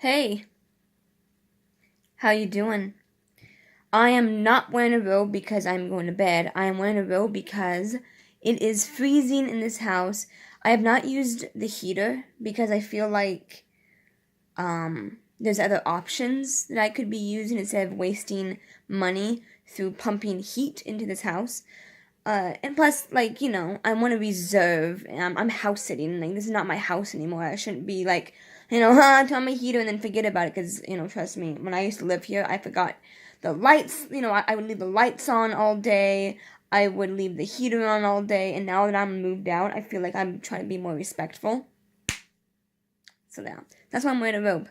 Hey, how you doing? I am not wearing a robe because I'm going to bed. I am wearing a robe because it is freezing in this house. I have not used the heater because I feel like there's other options that I could be using instead of wasting money through pumping heat into this house. And plus, I want to reserve. I'm house sitting. Like, this is not my house anymore. I shouldn't be turn on my heater and then forget about it. Because, trust me, when I used to live here, I forgot the lights. I would leave the lights on all day. I would leave the heater on all day. And now that I'm moved out, I feel like I'm trying to be more respectful. So, yeah. That's why I'm wearing a robe.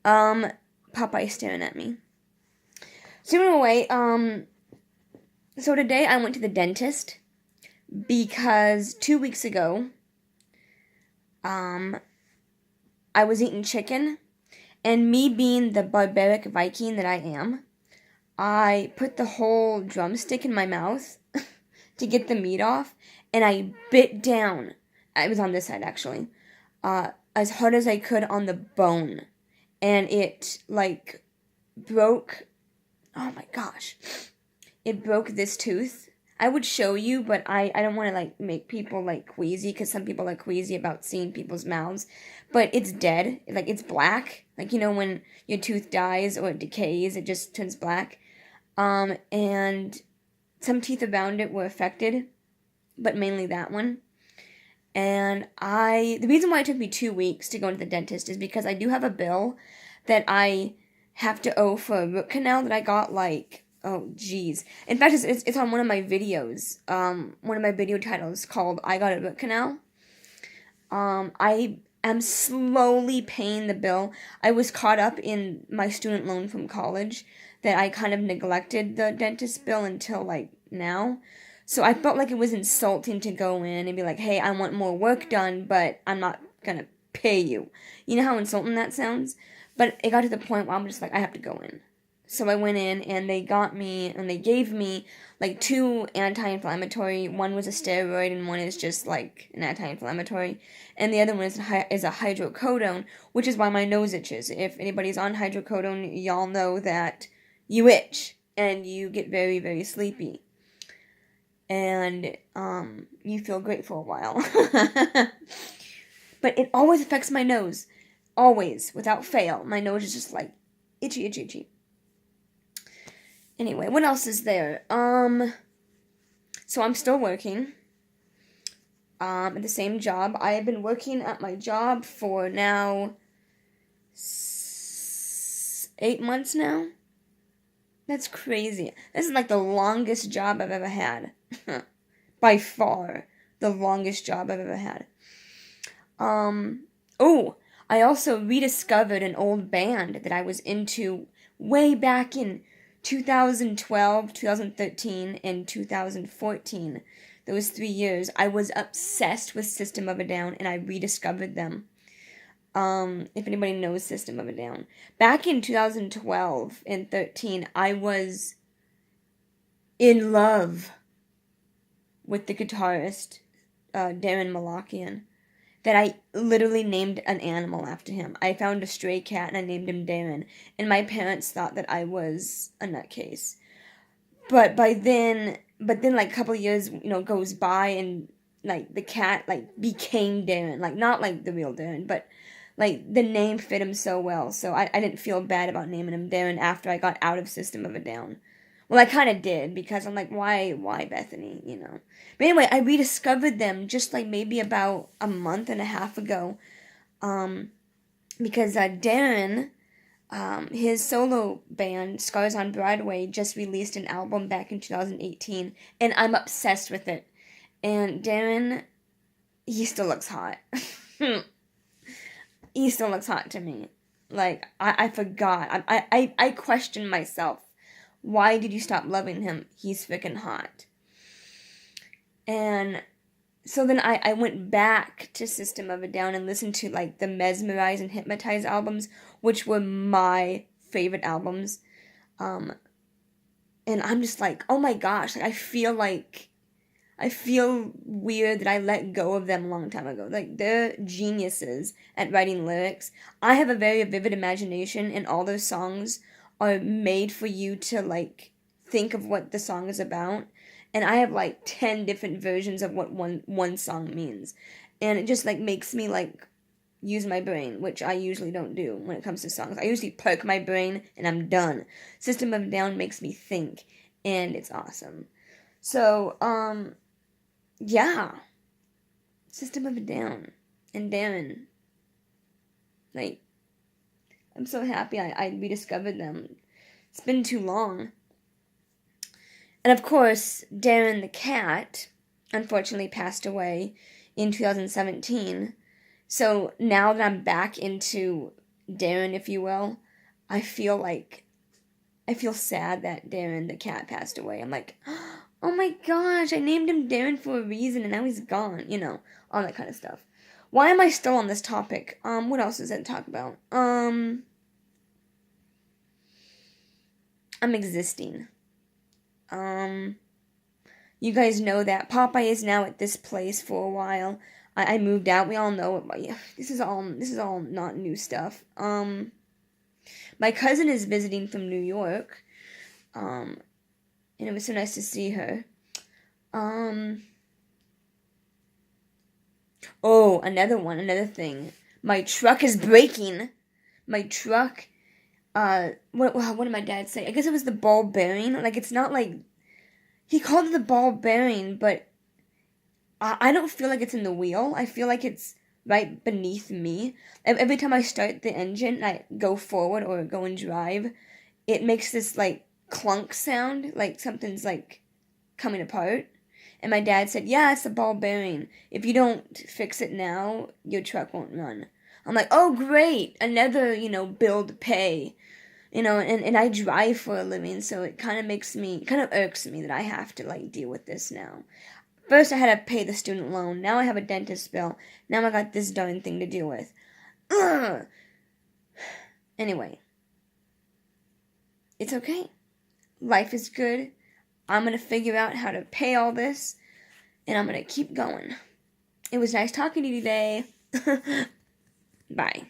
Popeye's staring at me. So, anyway, So today I went to the dentist because 2 weeks ago, I was eating chicken, and me being the barbaric Viking that I am, I put the whole drumstick in my mouth to get the meat off, and I bit down. It was on this side actually, as hard as I could on the bone, and it broke. Oh my gosh. It broke this tooth. I would show you, but I don't want to make people queasy because some people are queasy about seeing people's mouths. But it's dead. It's black. When your tooth dies or it decays, it just turns black. And some teeth around it were affected, but mainly that one. And the reason why it took me 2 weeks to go to the dentist is because I do have a bill that I have to owe for a root canal that I got oh, geez. In fact, it's on one of my videos. One of my video titles called I Got a Root Canal. I am slowly paying the bill. I was caught up in my student loan from college that I kind of neglected the dentist bill until, now. So I felt like it was insulting to go in and be like, hey, I want more work done, but I'm not gonna pay you. You know how insulting that sounds? But it got to the point where I'm just like, I have to go in. So I went in and they gave me 2 anti-inflammatory. One was a steroid and one is just an anti-inflammatory. And the other one is a hydrocodone, which is why my nose itches. If anybody's on hydrocodone, y'all know that you itch and you get very, very sleepy. And you feel great for a while. But it always affects my nose. Always, without fail. My nose is just itchy, itchy, itchy. Anyway, what else is there? So I'm still working, at the same job. I have been working at my job for now 8 months now. That's crazy. This is the longest job I've ever had. By far, the longest job I've ever had. I also rediscovered an old band that I was into way back in 2012, 2013, and 2014, those 3 years, I was obsessed with System of a Down, and I rediscovered them. If anybody knows System of a Down. Back in 2012 and 13, I was in love with the guitarist, Darren Malakian, that I literally named an animal after him. I found a stray cat and I named him Darren. And my parents thought that I was a nutcase. But then a couple of years, goes by and the cat became Darren. Not the real Darren, but the name fit him so well. So I didn't feel bad about naming him Darren after I got out of System of a Down. Well, I kind of did, because I'm why Bethany, But anyway, I rediscovered them just maybe about a month and a half ago, because Darren, his solo band, Scars on Broadway, just released an album back in 2018, and I'm obsessed with it. And Darren, he still looks hot. He still looks hot to me. I forgot. I question myself. Why did you stop loving him? He's freaking hot. And so then I went back to System of a Down and listened to the Mesmerize and Hypnotize albums, which were my favorite albums. And I'm just oh my gosh, I feel I feel weird that I let go of them a long time ago. Like, they're geniuses at writing lyrics. I have a very vivid imagination, and all those songs are made for you to, like, think of what the song is about. And I have, like, 10 different versions of what one song means. And it just, like, makes me, like, use my brain, which I usually don't do when it comes to songs. I usually perk my brain, and I'm done. System of a Down makes me think, and it's awesome. So, yeah. System of a Down. And Darren. Like, I'm so happy I rediscovered them. It's been too long. And of course, Darren the cat unfortunately passed away in 2017. So now that I'm back into Darren, if you will, I feel sad that Darren the cat passed away. I'm like, oh my gosh, I named him Darren for a reason and now he's gone, all that kind of stuff. Why am I still on this topic? What else is there to talk about? I'm existing. You guys know that Popeye is now at this place for a while. I moved out. We all know it, but yeah, this is all not new stuff. My cousin is visiting from New York. And it was so nice to see her. Oh, another thing. My truck is breaking. My truck, what did my dad say? I guess it was the ball bearing. Like, it's not like, he called it the ball bearing, but I don't feel like it's in the wheel. I feel like it's right beneath me. Every time I start the engine and I go forward or go and drive, it makes this, like, clunk sound, like something's, like, coming apart. And my dad said, yeah, it's the ball bearing. If you don't fix it now, your truck won't run. I'm like, oh, great. Another, bill to pay. And I drive for a living, so it kind of irks me that I have to, like, deal with this now. First I had to pay the student loan. Now I have a dentist bill. Now I got this darn thing to deal with. Ugh. Anyway. It's okay. Life is good. I'm going to figure out how to pay all this. And I'm going to keep going. It was nice talking to you today. Bye.